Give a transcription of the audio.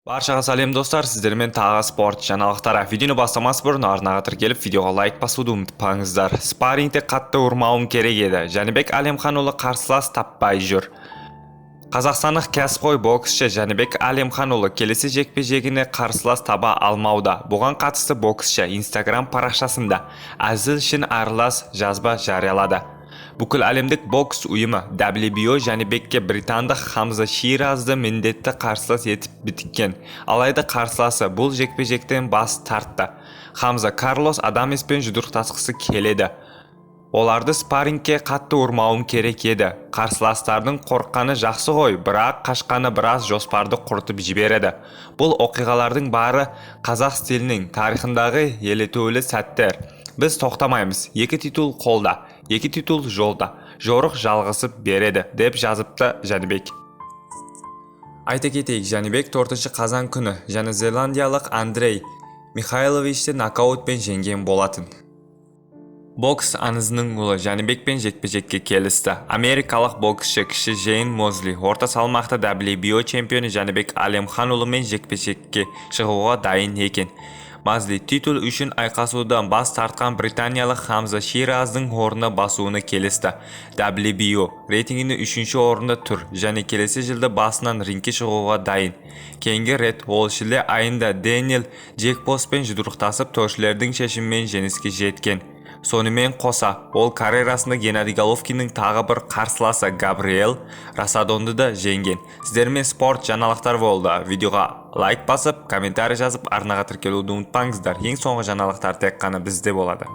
Barchaga salom do'stlar, sizlarмен tag'i sport жаңалықтары. Videoni boshlamas burun arnaga tirkelib, videoga like bosуды unutmangizlar. Sparingda qattiq urmauim kerak edi. Janibek Alimxanұлы qarsilas topmay jur. Қазақстандық кәсіпқой боксшы Janibek Alimxanұлы келесі жекпе-жегіне қарсылас таба алмауда. Бұған қатысты боксшы Instagram парақшасында әзіл үшін аралас жазба жариялады. Бүкіл әлемдік бокс ұйымы WBO Janibekке британдық Хамза Ширазды міндетті қарсылас етіп біткен. Алайда қарсыласы бұл жекпе-жектен бас тартты. Хамза Карлос Адамеспен жұдырықтасқысы келеді. Оларды спаррингке қатты ұрмауым керек еді. Қарсыластардың қорққаны жақсы ғой, бірақ қашқаны біраз жоспарды құртып жібереді. Бұл оқиғалардың бары қазақ стилінің тарихындағы елетулі сәттер. Біз тоқтамаймыз. 2 титул қолда, 2 титул жолда. Жорық жалғасып береді, деп жазыпты Janibek. Айта кетейік, Janibek 4 қазан күні Жаңа Зеландиялық Андрей Михайловичті нокаутпен жеңген болатын. Бокс аңызының ұлы Janibekпен жекпе-жекке келісті. Америкалық боксшы кіші Джейн Мозли орта салмақта WBO чемпионы Janibek Alimxanұлымен жекпе-жекке шығуға дайын екен. Мозли титул үшін айқасудан бас тартқан британиялық Хамза Шираздың орнына басуына келісті. WBO рейтингінің 3-ші орында тұр және келесі жылда басынан рингке шығуға дайын. Кейінгі рет ол шілде айында Дэниел Джейкобспен жұдырықтасып, төрешілердің шешімімен жеңіске жеткен. Сонымен қоса, ол карьерасында Геннадий Головкиннің тағы бір қарсыласы Габриэл Расадонды да жеңген. Сіздермен спорт жаңалықтар болды. Видеоға лайк басып, комментарий жазып, арнаға тіркелуді ұмытпаңыздар. Ең соңғы жаңалықтар тек қана бізде болады.